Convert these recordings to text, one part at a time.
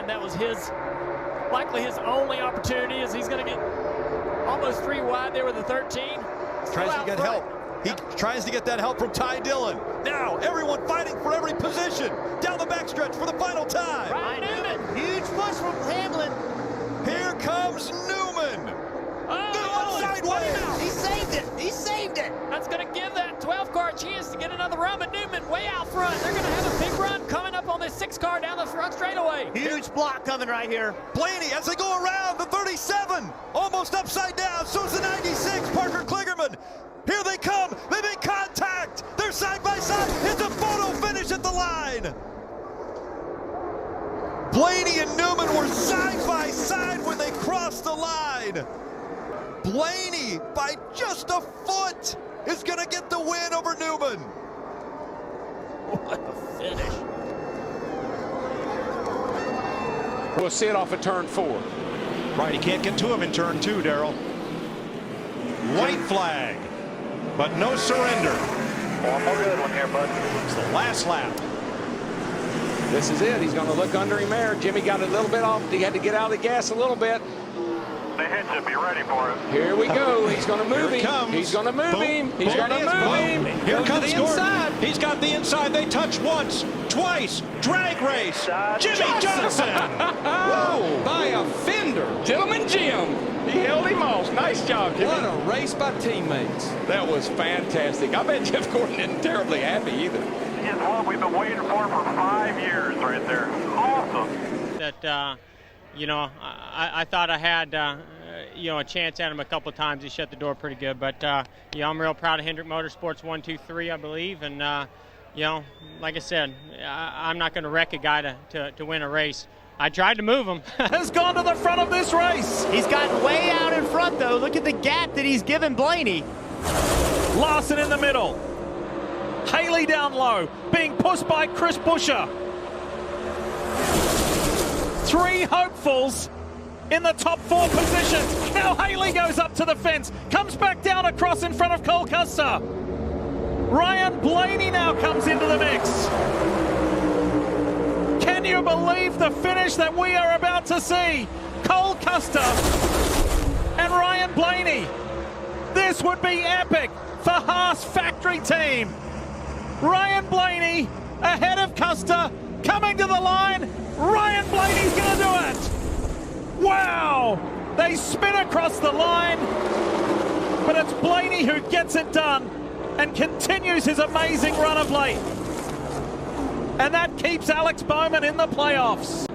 line. That was likely his only opportunity, as he's going to get almost 3 wide there with the 13. Tries to get help. He tries to get that help from Ty Dillon. Now everyone fighting for every position. Down the backstretch for the final time. Ryan Newman. Huge push from Hamlin. Here comes Newman. Oh, Sideways. He saved it. He saved it. That's going to give that 12 car a chance to get another run, but Newman way out front. They're going to have a big run coming up on this 6 car down the front straightaway. Huge block coming right here. Blaney as they go around the 37. Almost upside down. So is the 96. Parker Kligerman. Here they come. They make contact. They're side by side. It's a photo finish at the line. Blaney and Newman were side by side when they crossed the line. Blaney, by just a foot, is going to get the win over Newman. What a finish. We'll see it off of turn 4. Right, he can't get to him in turn 2, Darrell. White flag, but no surrender. One more good one here, bud. It's the last lap. This is it. He's going to look under him there. Jimmy got a little bit off. He had to get out of the gas a little bit. The head should be ready for it. Here we go. He's going to move Here it him. comes. He's going to move Boom. him. He's Boom. going to move him. Here Goes comes to the inside. Gordon. He's got the inside. They touch once, twice. Drag race. Jimmy Johnson. Whoa! By a fender. Gentleman Jim. He held him off. Nice job, Jimmy. What a race by teammates. That was fantastic. I bet Jeff Gordon isn't terribly happy either. It's what we've been waiting for 5 years right there. Awesome. That, you know, I thought I had, you know, a chance at him a couple of times. He shut the door pretty good. But, you know, I'm real proud of Hendrick Motorsports 1, 2, 3, I believe. And, you know, like I said, I'm not going to wreck a guy to win a race. I tried to move him. Has gone to the front of this race. He's gotten way out in front, though. Look at the gap that he's given Blaney. Larson in the middle. Haley down low, being pushed by Chris Buescher. 3 hopefuls in the top 4 positions. Now Haley goes up to the fence, comes back down across in front of Cole Custer. Ryan Blaney now comes into the mix. Can you believe the finish that we are about to see? Cole Custer and Ryan Blaney. This would be epic for Haas factory team. Ryan Blaney ahead of Custer, coming to the line. Ryan Blaney's going to do it. Wow! They spin across the line, but it's Blaney who gets it done and continues his amazing run of late. And that keeps Alex Bowman in the playoffs.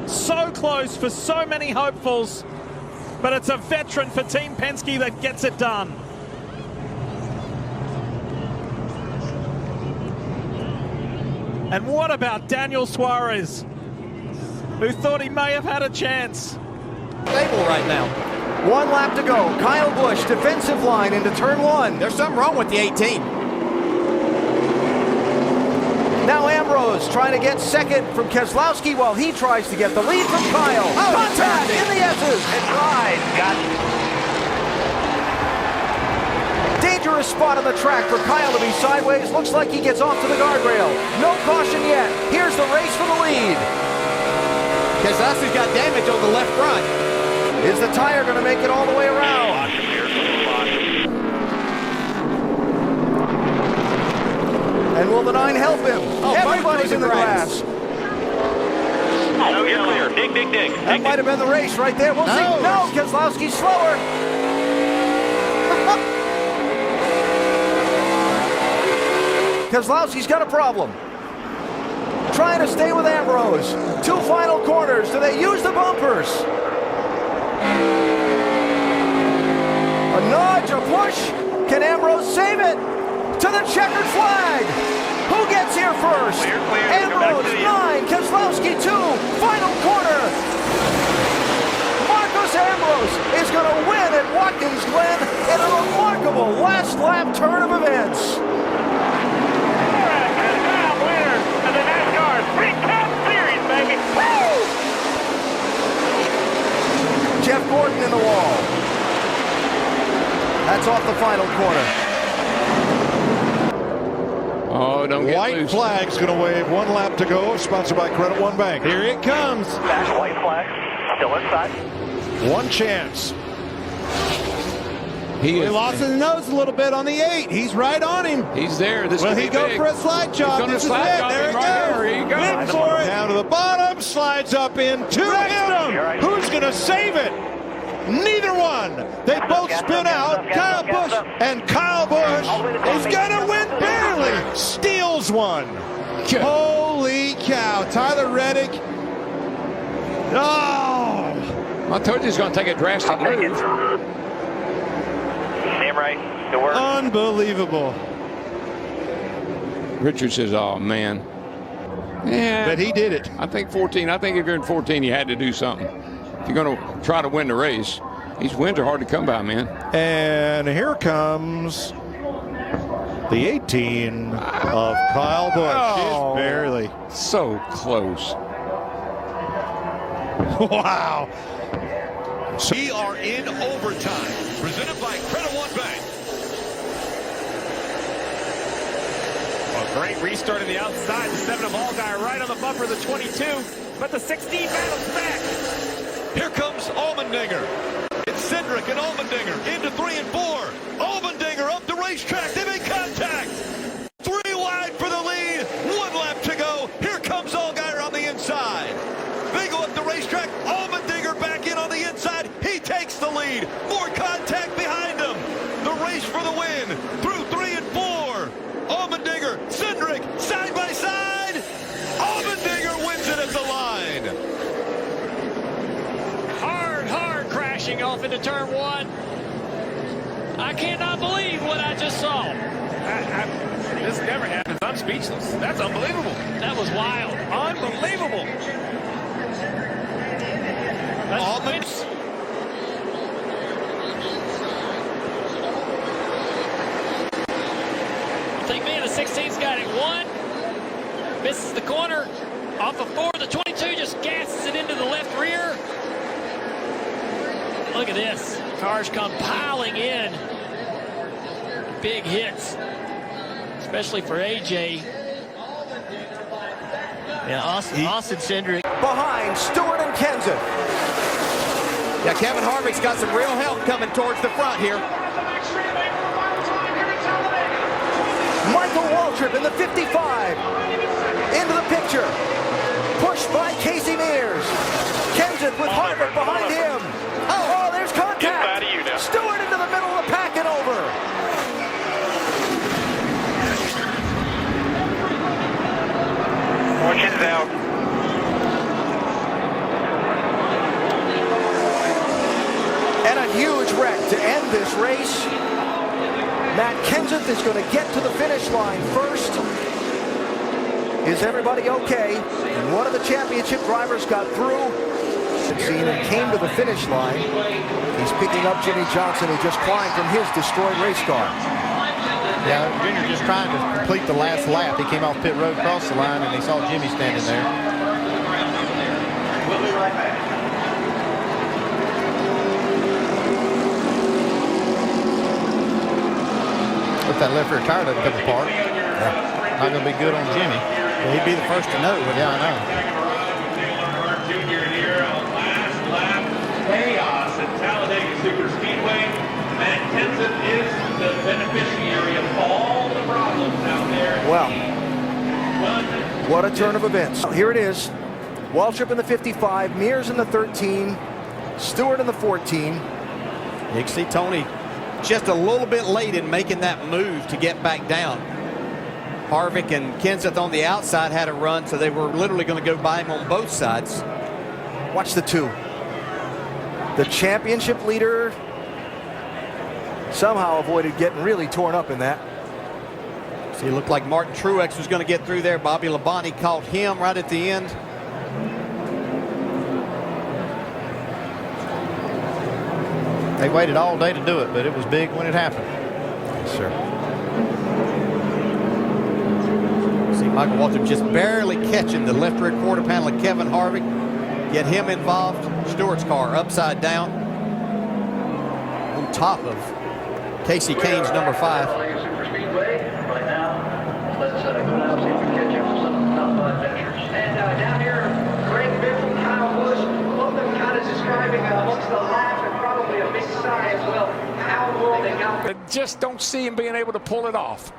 So close for so many hopefuls, but it's a veteran for Team Penske that gets it done. And what about Daniel Suarez, who thought he may have had a chance? Stable right now. 1 lap to go. Kyle Busch, defensive line into turn 1. There's something wrong with the 18. Now Ambrose trying to get second from Keselowski while he tries to get the lead from Kyle. Contact in the S's. It's right. Got it. Dangerous spot on the track for Kyle to be sideways. Looks like he gets off to the guardrail. No caution yet. Here's the race for the lead. Keselowski's got damage on the left front. Is the tire going to make it all the way around? Watch him here. Watch him. And will the 9 help him? Everybody's in the grass. Oh, you're clear. Dig, dig, dig. That might have been the race right there. We'll see. No, Keselowski's slower. Keselowski's got a problem. Trying to stay with Ambrose. 2 final corners. Do they use the bumpers? A nudge, a push. Can Ambrose save it? To the checkered flag. Who gets here first? Clear, clear. Ambrose, 9. Keselowski, 2. Final corner. Marcus Ambrose is going to win at Watkins Glen in a remarkable last lap turn of events. Winner of the NASCAR 3-Cup Series, baby. Woo! Jeff Gordon in the wall. That's off the final corner. Oh, don't get White loose. flag's going to wave. 1 lap to go, sponsored by Credit One Bank. Here it comes. Back white flag. Still inside. One chance. He lost his nose a little bit on the 8. He's right on him. He's there. This Will could he be go big. for a slide job? He's This is slide it. job There him it right goes. there. Here he goes. In for it. Down to the bottom, slides up into him. Who's going to save it? Neither one. They both spin out. Kyle Busch and Kyle Busch is going to win barely. Steals one. Holy cow. Tyler Reddick. Oh. I told you he's going to take a drastic move. Damn right. Good work. Unbelievable. Richard says, oh, man. Yeah. But he did it. I think 14. I think if you're in 14, you had to do something. If you're going to try to win the race. These wins are hard to come by, man. And here comes the 18 of Kyle Busch. Oh. Just barely. So close. Wow. We are in overtime, presented by Credit One Bank. A great restart on the outside. The 7 of Allgaier right on the bumper of the 22. But the 16 battles back. Here comes Allmendinger. It's Cindric and Allmendinger into 3 and 4. Allmendinger up the racetrack. They make contact. 3 wide for the lead. 1 lap to go. Here comes Allgaier on the inside. They go up the racetrack. Allmendinger back in on the inside. He takes the lead. More contact behind him. The race for the win through 3 and 4. Allmendinger, Cindric, side by side. Allmendinger wins it at the line. Hard crashing off into turn 1. I cannot believe what I just saw. This never happens. I'm speechless. That's unbelievable. That was wild. Unbelievable. That's wins. I think, man, the 16's got it 1. Misses the corner. Off of 4. The 22 just gasses it into the left rear. Look at this. Cars come piling in. Big hits. Especially for AJ. Yeah, Austin Cindric. Behind Stewart and Kenseth. Yeah, Kevin Harvick's got some real help coming towards the front here. Michael Waltrip in the 55. Into the picture. Pushed by Casey Mears. Kenseth with Harvick behind him. Oh, there's contact. Get out of you now. Stewart into the middle of the pack and over. Fortune's out. And a huge wreck to end this race. Matt Kenseth is going to get to the finish line first. Is everybody okay? And one of the championship drivers got through and came to the finish line. He's picking up Jimmy Johnson, who just climbed from his destroyed race car. Yeah, Junior just trying to complete the last lap. He came off pit road, crossed the line, and he saw Jimmy standing there. We'll be right back. If that left rear tire doesn't come apart, not going to be good on Jimmy. Well, he'd be the first to know. Yeah, I know. Junior here on last lap. Chaos at Talladega Superspeedway. Matt Kenseth is the beneficiary of all the problems out there. Well, what a turn of events. Here it is. Waltrip in the 55, Mears in the 13, Stewart in the 14. You can see Tony just a little bit late in making that move to get back down. Harvick and Kenseth on the outside had a run, so they were literally going to go by him on both sides. Watch the 2. The championship leader somehow avoided getting really torn up in that. See, it looked like Martin Truex was going to get through there. Bobby Labonte caught him right at the end. They waited all day to do it, but it was big when it happened. Yes, sir. See Michael Waltrip just barely catching the left rear quarter panel of Kevin Harvick. Get him involved. Stewart's car upside down on top of Casey Kane's number 5. Superspeedway right now. Let's just don't see him being able to pull it off.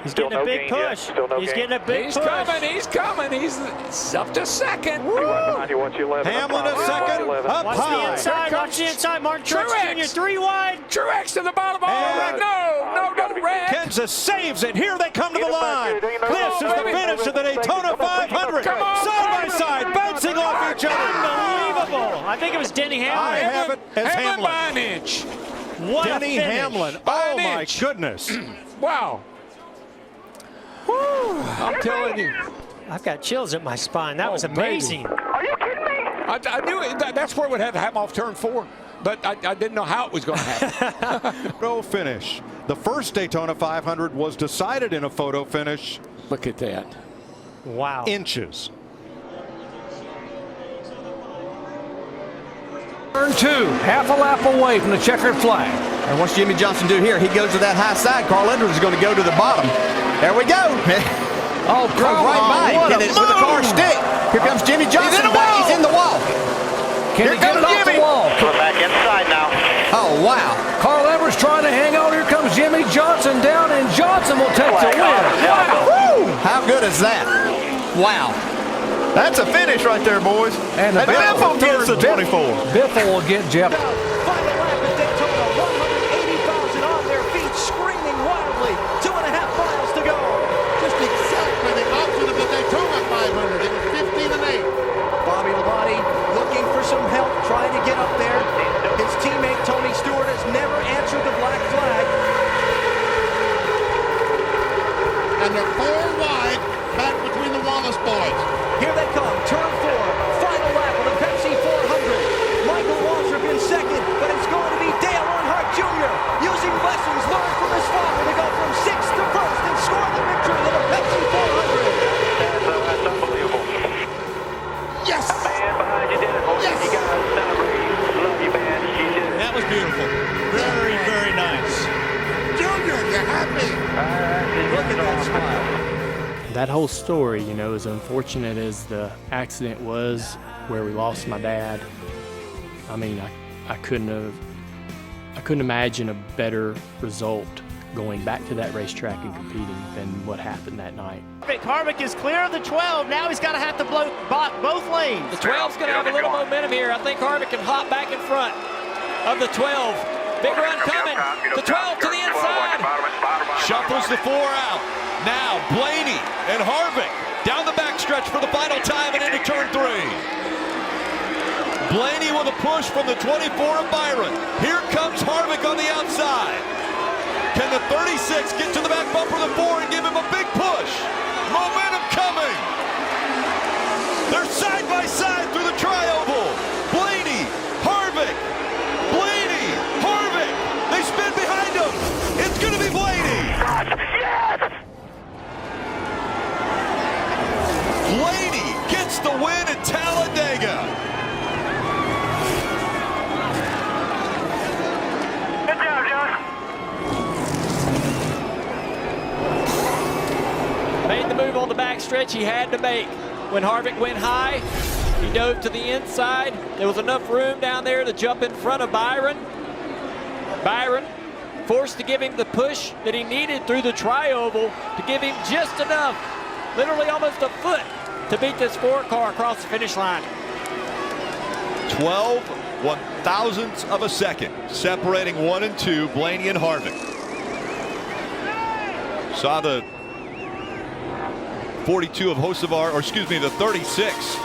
He's getting a big push. He's getting a big push. He's coming. He's up to second. Hamlin a second. Up Watch high. the inside. Watch the inside. Martin Truex Jr. 3 wide. Truex to the bottom. No, Red. Kansas saves it. Here they come to the line. This is the finish of the Daytona 500. Side by side, bouncing off each other. Unbelievable. I think it was Denny Hamlin. I have it as Hamlin by Hamlin. an inch. What Denny a finish. Hamlin. By Oh an my inch. goodness. Wow. I'm telling you. I've got chills at my spine. That was amazing. Are you kidding me? I knew that's where it would have to happen off turn 4, but I didn't know how it was going to happen. Photo finish. The first Daytona 500 was decided in a photo finish. Look at that. Wow. Inches. Turn 2, half a lap away from the checkered flag. And what's Jimmy Johnson do here? He goes to that high side. Carl Edwards is going to go to the bottom. There we go. Oh, Drove right by him. what a Hit it with a car stick. Here comes Jimmy Johnson. He's in the wall. Can he get it off the wall? We're back inside now. Oh, wow. Carl Edwards trying to hang on. Here comes Jimmy Johnson down, and Johnson will take the win. Wow. How good is that? Wow. That's a finish right there, boys. And the Biffle gets the 24. Biffle will get Jeff. Final lap at Daytona, 180,000 on their feet, screaming wildly. 2.5 miles to go. Just exactly the opposite of the Daytona 500. It was 15 and 8. Bobby Labonte looking for some help, trying to get up there. His teammate Tony Stewart has never answered the black flag. And they're 4 wide back between the Wallace boys. Here they come, turn 4, final lap of the Pepsi 400. Michael Waltrip in second, but it's going to be Dale Earnhardt Jr. using lessons learned from his father to go from 6th to 1st and score the victory in the Pepsi 400. That's unbelievable. Yes! Man behind you did it. Yes! You guys celebrate. Love you, man. You did it. That was beautiful. Very, very nice. Junior, you happy? Look at that smile. That whole story, you know, as unfortunate as the accident was where we lost my dad, I mean, I couldn't imagine a better result going back to that racetrack and competing than what happened that night. Harvick is clear of the 12. Now he's got to have to block both lanes. The 12's going to have a little momentum here. I think Harvick can hop back in front of the 12. Big run coming. The 12 to the inside. Shuffles the 4 out. Now Blaney and Harvick down the backstretch for the final time and into turn 3. Blaney with a push from the 24 of Byron. Here comes Harvick on the outside. Can the 36 get to the back bumper of the 4 and give him a big push? Momentum coming. They're side by side through the tri-oval. Blaney, Harvick, Blaney, Harvick. They spin behind him. It's going to be Blaney. Blaney gets the win at Talladega. Good job, John. Made the move on the backstretch he had to make. When Harvick went high, he dove to the inside. There was enough room down there to jump in front of Byron. Byron forced to give him the push that he needed through the tri-oval to give him just enough, literally almost a foot, to beat this 4 car across the finish line. 12 one-thousandths of a second separating 1 and 2, Blaney and Harvick. Saw the 42 of Hocevar, or excuse me, the 36